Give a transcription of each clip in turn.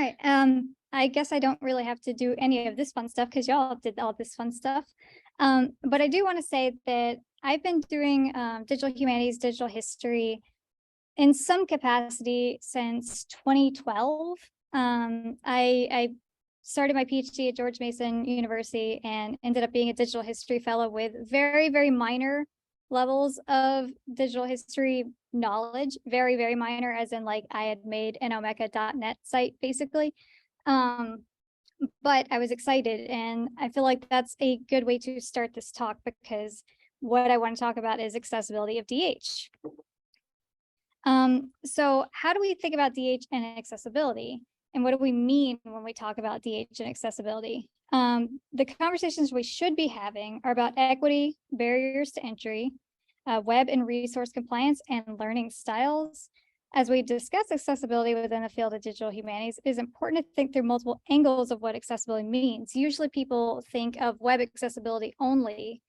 All right. I guess I don't really have to do any of this fun stuff because y'all did all this fun stuff. But I do want to say that I've been doing digital humanities, digital history in some capacity since 2012. I started my PhD at George Mason University and ended up being a digital history fellow with very, very minor levels of digital history knowledge, very, very minor, as in like I had made an omeka.net site basically. But I was excited, and I feel like that's a good way to start this talk because what I want to talk about is accessibility of DH. So how do we think about DH and accessibility? And what do we mean when we talk about DH and accessibility? The conversations we should be having are about equity, barriers to entry, web and resource compliance, and learning styles. As we discuss accessibility within the field of digital humanities, it is important to think through multiple angles of what accessibility means. Usually people think of web accessibility only,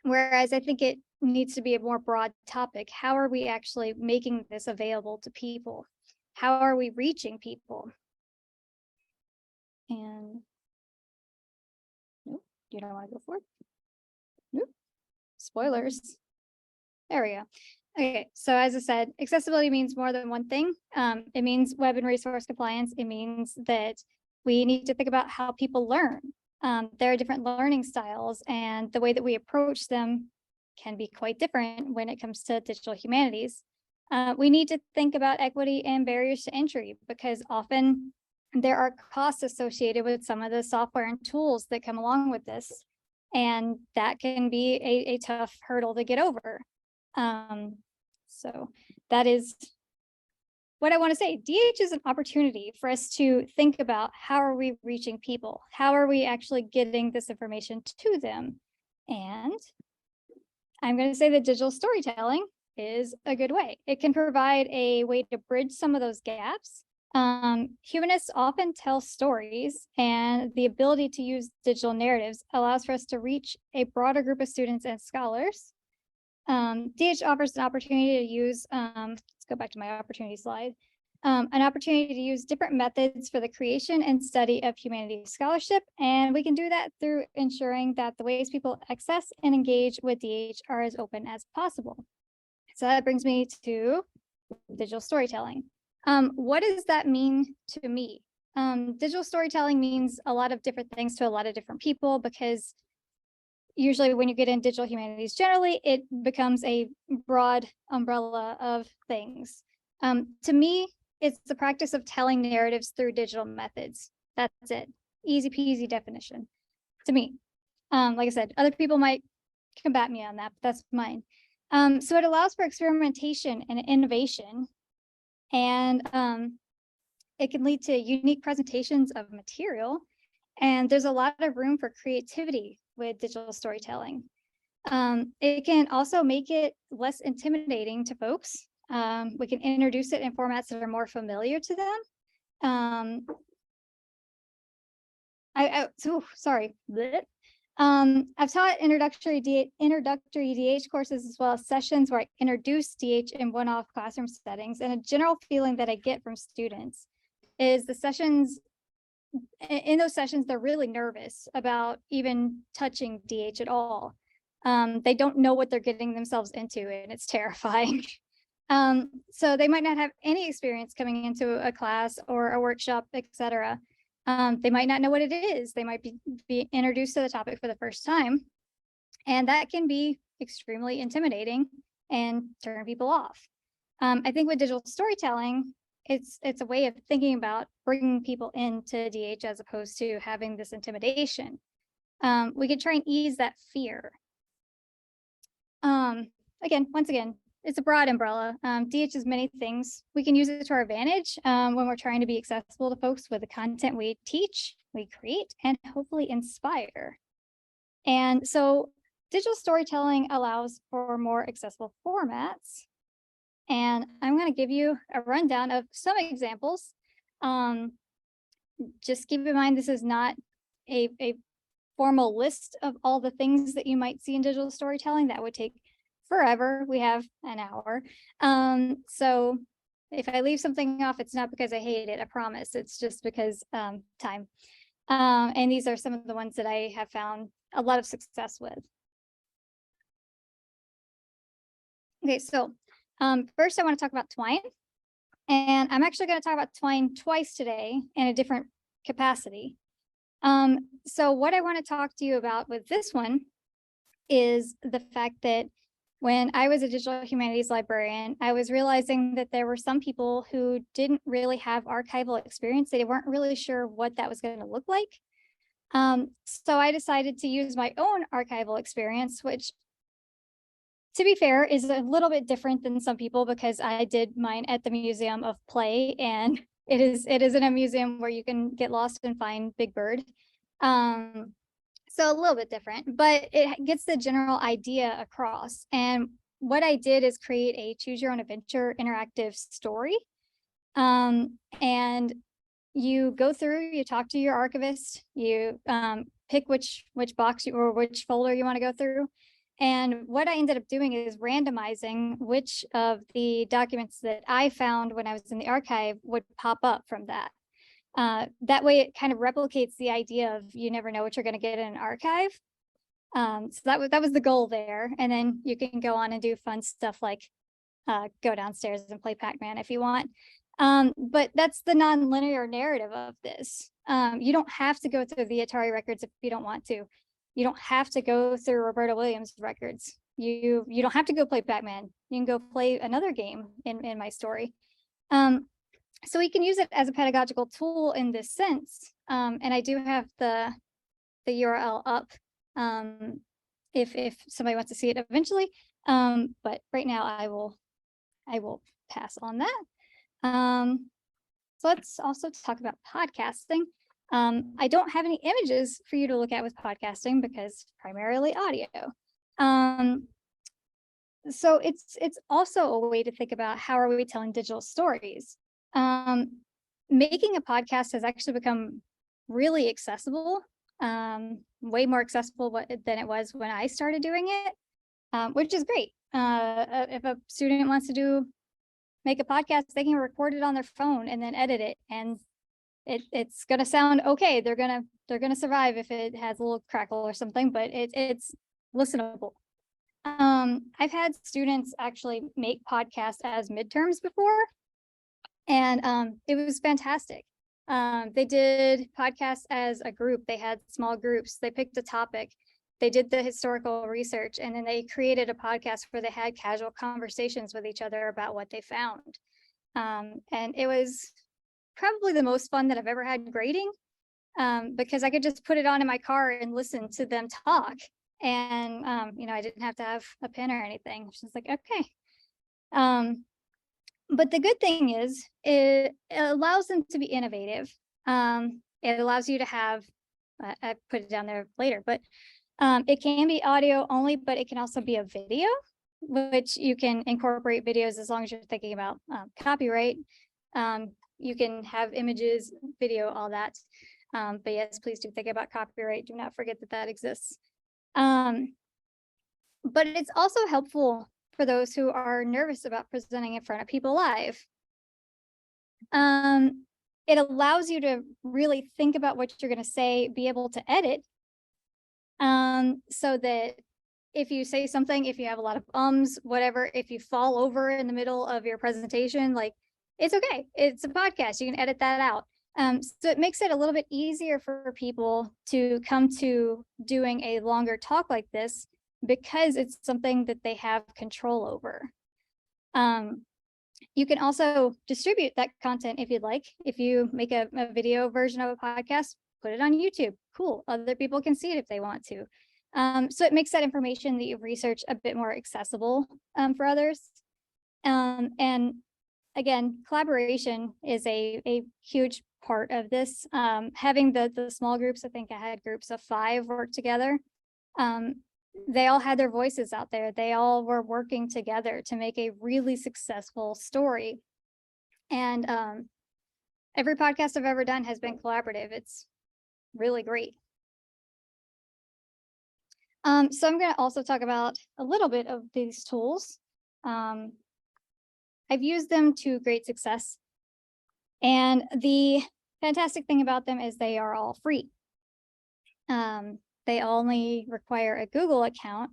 whereas I think it needs to be a more broad topic. How are we actually making this available to people? How are we reaching people? And nope, you don't want to go for it? Nope. Spoilers. There we go. Okay, so as I said, accessibility means more than one thing. It means web and resource compliance. It means that we need to think about how people learn. There are different learning styles, and the way that we approach them can be quite different when it comes to digital humanities. We need to think about equity and barriers to entry because often there are costs associated with some of the software and tools that come along with this, and that can be a tough hurdle to get over. So that is what I want to say. DH is an opportunity for us to think about how are we reaching people? How are we actually getting this information to them? And I'm going to say that digital storytelling is a good way. It can provide a way to bridge some of those gaps. Humanists often tell stories, and the ability to use digital narratives allows for us to reach a broader group of students and scholars. DH offers an opportunity to use, let's go back to my opportunity slide, an opportunity to use different methods for the creation and study of humanities scholarship. And we can do that through ensuring that the ways people access and engage with DH are as open as possible. So that brings me to digital storytelling. What does that mean to me? Digital storytelling means a lot of different things to a lot of different people because usually when you get in digital humanities generally, it becomes a broad umbrella of things. To me, it's the practice of telling narratives through digital methods. That's it. Easy peasy definition to me. Like I said, other people might combat me on that, but that's mine. So it allows for experimentation and innovation, and it can lead to unique presentations of material. And there's a lot of room for creativity with digital storytelling. It can also make it less intimidating to folks. We can introduce it in formats that are more familiar to them. Sorry. I've taught introductory DH courses as well as sessions where I introduce DH in one-off classroom settings, and a general feeling that I get from students is in those sessions, they're really nervous about even touching DH at all. They don't know what they're getting themselves into, and it's terrifying. So they might not have any experience coming into a class or a workshop, etc. They might not know what it is. They might be introduced to the topic for the first time, and that can be extremely intimidating and turn people off. I think with digital storytelling, it's a way of thinking about bringing people into DH as opposed to having this intimidation. We can try and ease that fear. Once again, it's a broad umbrella. DH is many things. We can use it to our advantage when we're trying to be accessible to folks with the content we teach, we create, and hopefully inspire. And so digital storytelling allows for more accessible formats. And I'm going to give you a rundown of some examples. Just keep in mind, this is not a formal list of all the things that you might see in digital storytelling. That would take forever. We have an hour. So if I leave something off, it's not because I hate it, I promise. It's just because time. And these are some of the ones that I have found a lot of success with. Okay, so first I want to talk about Twine. And I'm actually going to talk about Twine twice today in a different capacity. So what I want to talk to you about with this one is the fact that when I was a digital humanities librarian, I was realizing that there were some people who didn't really have archival experience. They weren't really sure what that was going to look like. So I decided to use my own archival experience, which, to be fair, is a little bit different than some people because I did mine at the Museum of Play, and it is in a museum where you can get lost and find Big Bird. So a little bit different, but it gets the general idea across. And what I did is create a choose your own adventure interactive story. And you go through, you talk to your archivist, you pick which box or which folder you want to go through. And what I ended up doing is randomizing which of the documents that I found when I was in the archive would pop up from that. That way it kind of replicates the idea of you never know what you're going to get in an archive. So that was the goal there. And then you can go on and do fun stuff like go downstairs and play Pac-Man if you want. But that's the non-linear narrative of this. You don't have to go through the Atari records if you don't want to. You don't have to go through Roberta Williams records. You don't have to go play Pac-Man. You can go play another game in my story. So we can use it as a pedagogical tool in this sense. And I do have the URL up if somebody wants to see it eventually. But right now I will pass on that. So let's also talk about podcasting. I don't have any images for you to look at with podcasting because primarily audio. So it's also a way to think about how are we telling digital stories. Making a podcast has actually become really accessible, way more accessible than it was when I started doing it, which is great. If a student wants to make a podcast, they can record it on their phone and then edit it, and it's gonna sound okay. They're gonna survive if it has a little crackle or something, but it's listenable. I've had students actually make podcasts as midterms before, and it was fantastic. They did podcasts as a group. They had small groups. They picked a topic. They did the historical research, and then they created a podcast where they had casual conversations with each other about what they found. And it was probably the most fun that I've ever had grading, because I could just put it on in my car and listen to them talk. And, I didn't have to have a pen or anything. She's like, okay. But the good thing is it allows them to be innovative. It allows you to have, I put it down there later, but it can be audio only, but it can also be a video, which you can incorporate videos as long as you're thinking about copyright. You can have images, video, all that. But yes, please do think about copyright. Do not forget that exists. But it's also helpful for those who are nervous about presenting in front of people live. It allows you to really think about what you're going to say, be able to edit, so that if you say something, if you have a lot of whatever, if you fall over in the middle of your presentation, like, it's okay. It's a podcast. You can edit that out. So it makes it a little bit easier for people to come to doing a longer talk like this because it's something that they have control over. You can also distribute that content if you'd like. If you make a video version of a podcast, put it on YouTube. Cool. Other people can see it if they want to. So it makes that information that you've researched a bit more accessible for others. And again, collaboration is a huge part of this. Having the small groups, I think I had groups of 5 work together. They all had their voices out there. They all were working together to make a really successful story. And every podcast I've ever done has been collaborative. It's really great. So I'm going to also talk about a little bit of these tools. I've used them to great success. And the fantastic thing about them is they are all free. They only require a Google account.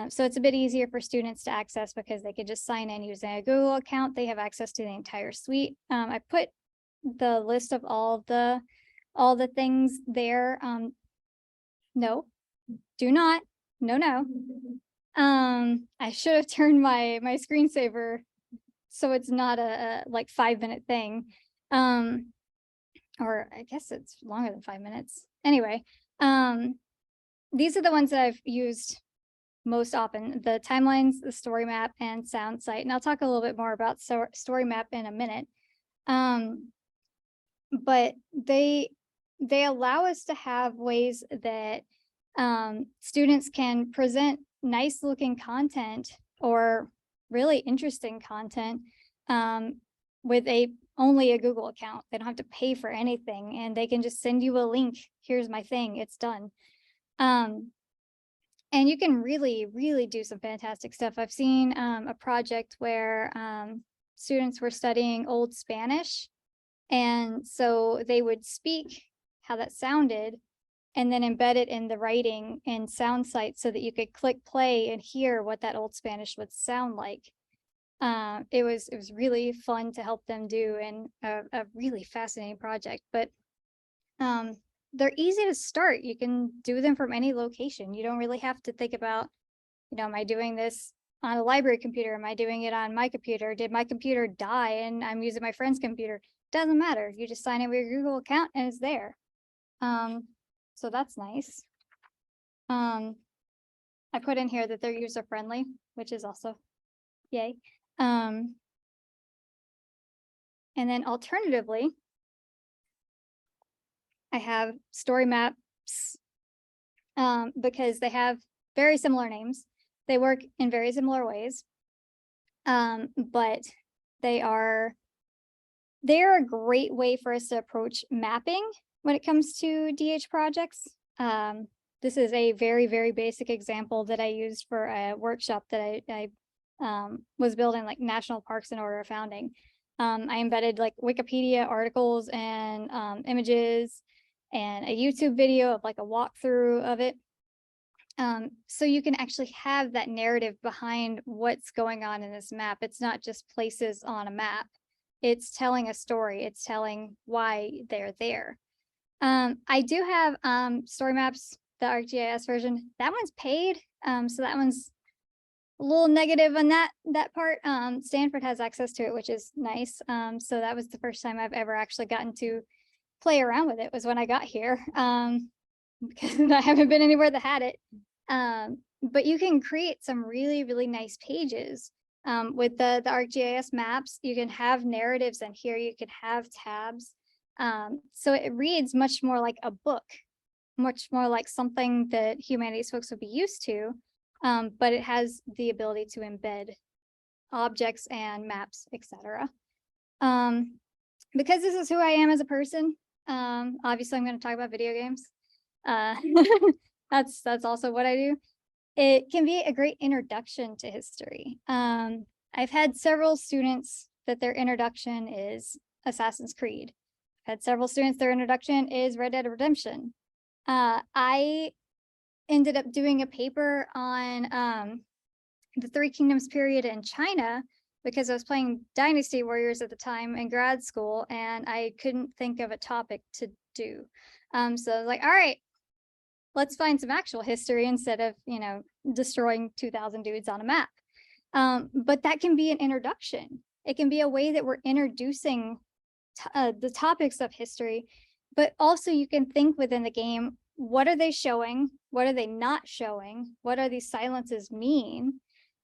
So it's a bit easier for students to access because they could just sign in using a Google account. They have access to the entire suite. I put the list of all the things there. No, do not. No. I should have turned my screensaver so it's not a like 5-minute thing. Or I guess it's longer than 5 minutes. Anyway, these are the ones that I've used most often: the timelines, the story map, and sound site. And I'll talk a little bit more about story map in a minute. But they allow us to have ways that students can present nice looking content or really interesting content with only a Google account. They don't have to pay for anything, and they can just send you a link. Here's my thing, it's done. And you can really, really do some fantastic stuff. I've seen a project where students were studying Old Spanish, and so they would speak how that sounded and then embed it in the writing and sound site so that you could click play and hear what that Old Spanish would sound like. It was really fun to help them do, and a really fascinating project. But they're easy to start. You can do them from any location. You don't really have to think about, am I doing this on a library computer? Am I doing it on my computer? Did my computer die and I'm using my friend's computer? Doesn't matter. You just sign in with your Google account and it's there. So that's nice. I put in here that they're user friendly, which is also yay. And then alternatively, I have story maps because they have very similar names. They work in very similar ways, but they're a great way for us to approach mapping when it comes to DH projects. This is a very, very basic example that I used for a workshop that I was building, like national parks in order of founding. I embedded like Wikipedia articles and images and a YouTube video of like a walkthrough of it. So you can actually have that narrative behind what's going on in this map. It's not just places on a map. It's telling a story. It's telling why they're there. I do have story maps, the ArcGIS version. That one's paid. So that one's a little negative on that part. Stanford has access to it, which is nice. So that was the first time I've ever actually gotten to play around with it, was when I got here, because I haven't been anywhere that had it. But you can create some really, really nice pages with the ArcGIS maps. You can have narratives in here. You can have tabs. So it reads much more like a book, much more like something that humanities folks would be used to, but it has the ability to embed objects and maps, etc. Because this is who I am as a person, obviously I'm going to talk about video games. That's also what I do. It can be a great introduction to history. I've had several students that their introduction is Assassin's Creed. I've had several students their introduction is Red Dead Redemption. I ended up doing a paper on the Three Kingdoms period in China because I was playing Dynasty Warriors at the time in grad school, and I couldn't think of a topic to do. So I was like, all right, let's find some actual history instead of, destroying 2,000 dudes on a map. But that can be an introduction. It can be a way that we're introducing the topics of history, but also you can think within the game, what are they showing? What are they not showing? What are these silences mean?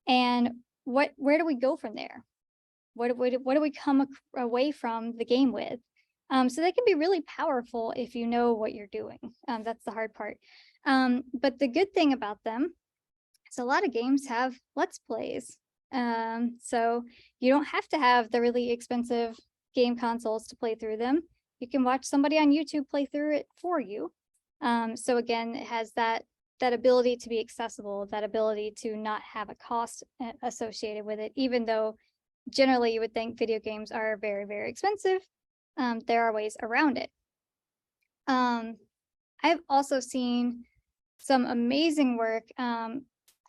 And where do we go from there? What do we come away from the game with? So they can be really powerful if you know what you're doing. That's the hard part. But the good thing about them is a lot of games have Let's Plays. So you don't have to have the really expensive game consoles to play through them. You can watch somebody on YouTube play through it for you. So again, it has that ability to be accessible, that ability to not have a cost associated with it, even though generally you would think video games are very, very expensive. There are ways around it. I've also seen some amazing work.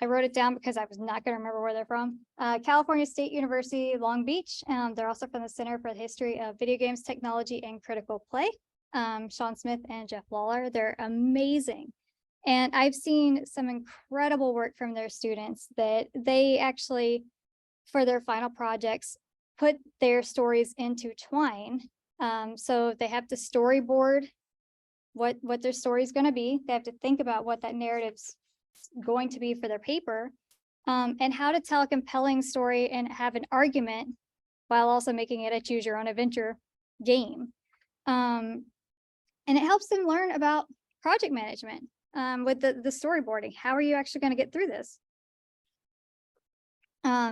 I wrote it down because I was not going to remember where they're from. California State University, Long Beach. They're also from the Center for the History of Video Games, Technology, and Critical Play. Sean Smith and Jeff Lawler, they're amazing. And I've seen some incredible work from their students that they actually, for their final projects, put their stories into Twine. So they have to storyboard what their story is going to be. They have to think about what that narrative's going to be for their paper, and how to tell a compelling story and have an argument while also making it a choose your own adventure game. And it helps them learn about project management with the storyboarding. How are you actually going to get through this?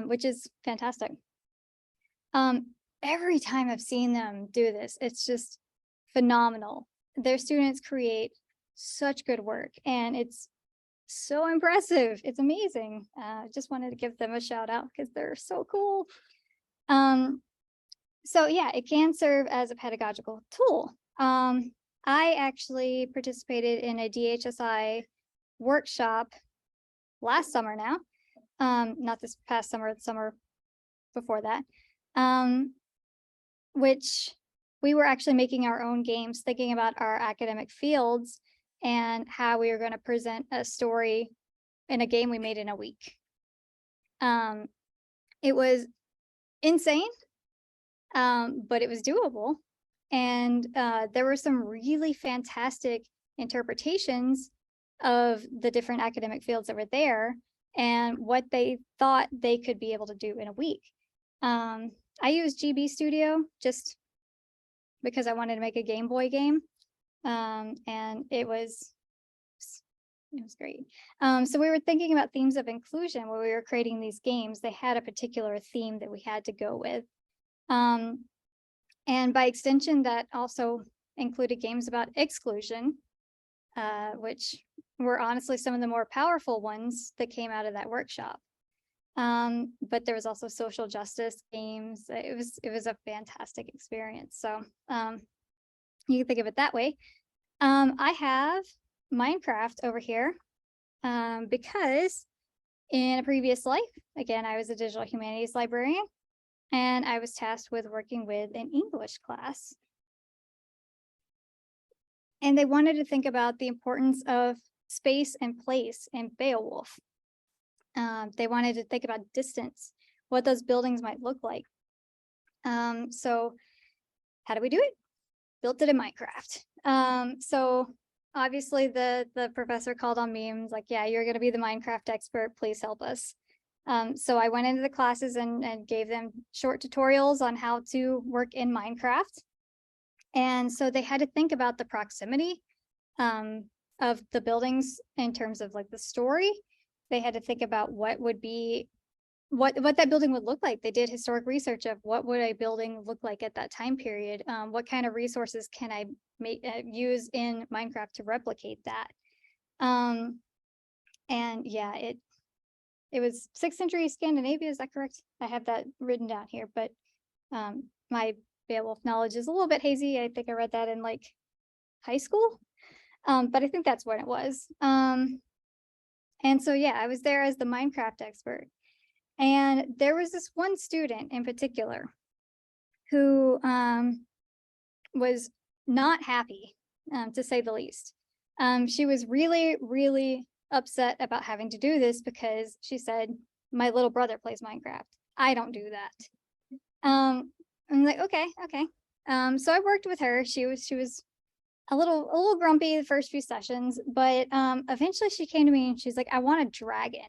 Which is fantastic. Every time I've seen them do this, it's just phenomenal. Their students create such good work, and it's so impressive. It's amazing. Just wanted to give them a shout out because they're so cool. So yeah, it can serve as a pedagogical tool. I actually participated in a DHSI workshop last summer now. Not this past summer, the summer before that, which we were actually making our own games, thinking about our academic fields and how we were going to present a story in a game we made in a week. It was insane, but it was doable. And there were some really fantastic interpretations of the different academic fields that were there and what they thought they could be able to do in a week. I used GB Studio just because I wanted to make a Game Boy game. And it was great. So we were thinking about themes of inclusion when we were creating these games. They had a particular theme that we had to go with. And by extension, that also included games about exclusion, which were honestly some of the more powerful ones that came out of that workshop. But there was also social justice games. It was a fantastic experience. So you can think of it that way. I have Minecraft over here because in a previous life, again, I was a digital humanities librarian, and I was tasked with working with an English class. And they wanted to think about the importance of space and place in Beowulf. They wanted to think about distance, what those buildings might look like. So how do we do it? Built it in Minecraft. So obviously the professor called on me and was like, yeah, you're going to be the Minecraft expert. Please help us. So I went into the classes and gave them short tutorials on how to work in Minecraft. And so they had to think about the proximity of the buildings in terms of like the story. They had to think about what would be what that building would look like. They did historic research of what would a building look like at that time period. What kind of resources can I use in Minecraft to replicate that? And yeah, it was 6th century Scandinavia. Is that correct? I have that written down here, but my Beowulf knowledge is a little bit hazy. I think I read that in like high school, but I think that's when it was. And so yeah, I was there as the Minecraft expert. And there was this one student in particular who was not happy, to say the least. She was really, really upset about having to do this because she said, my little brother plays Minecraft. I don't do that. I'm like, okay. So I worked with her. She was a little grumpy the first few sessions, but eventually she came to me and she's like, I want a dragon.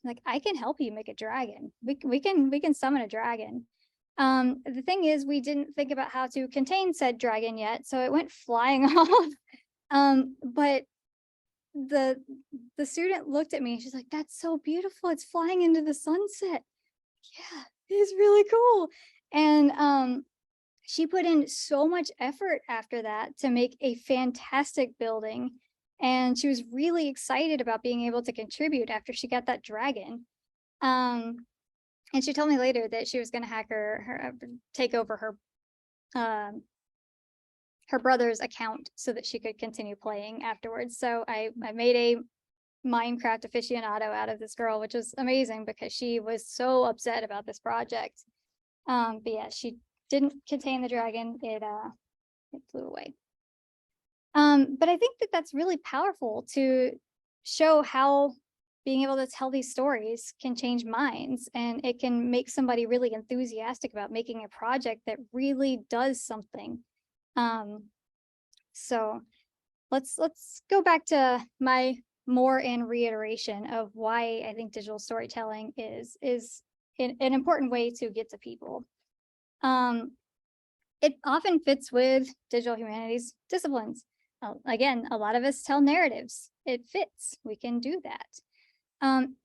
Like, I can help you make a dragon. We can summon a dragon. The thing is, we didn't think about how to contain said dragon yet, so it went flying off. But the student looked at me and she's like, that's so beautiful. It's flying into the sunset. Yeah, it is really cool. And she put in so much effort after that to make a fantastic building. And she was really excited about being able to contribute after she got that dragon. And she told me later that she was going to hack take over her brother's account so that she could continue playing afterwards. So I made a Minecraft aficionado out of this girl, which was amazing because she was so upset about this project. But yeah, she didn't contain the dragon. It flew away. But I think that that's really powerful to show how being able to tell these stories can change minds, and it can make somebody really enthusiastic about making a project that really does something. So let's go back to my more in reiteration of why I think digital storytelling is an important way to get to people. It often fits with digital humanities disciplines. Again, a lot of us tell narratives. It fits. We can do that.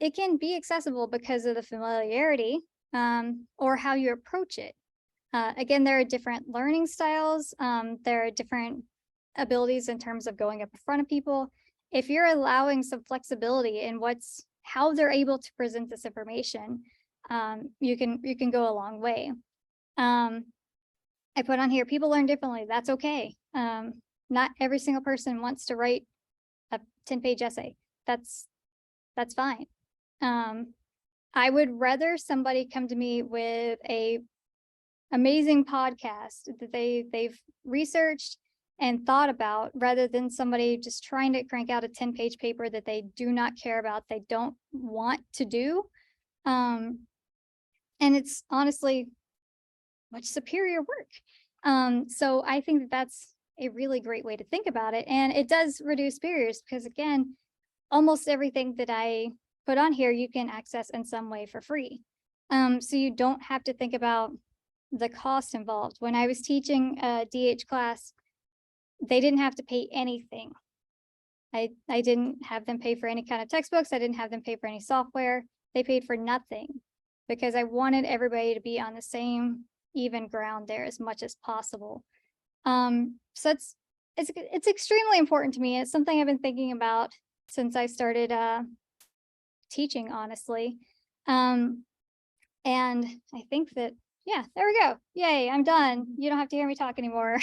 It can be accessible because of the familiarity or how you approach it. Again, there are different learning styles. There are different abilities in terms of going up in front of people. If you're allowing some flexibility in how they're able to present this information, you can go a long way. I put on here, people learn differently. That's okay. Not every single person wants to write a 10-page essay. That's fine. I would rather somebody come to me with a amazing podcast that they've researched and thought about, rather than somebody just trying to crank out a 10-page paper that they do not care about, they don't want to do. And it's honestly much superior work. So I think that that's a really great way to think about it. And it does reduce barriers because, again, almost everything that I put on here, you can access in some way for free. So you don't have to think about the cost involved. When I was teaching a DH class, they didn't have to pay anything. I didn't have them pay for any kind of textbooks. I didn't have them pay for any software. They paid for nothing because I wanted everybody to be on the same even ground there as much as possible. So it's extremely important to me. It's something I've been thinking about since I started teaching, honestly. And I think that, yeah, there we go. Yay, I'm done. You don't have to hear me talk anymore.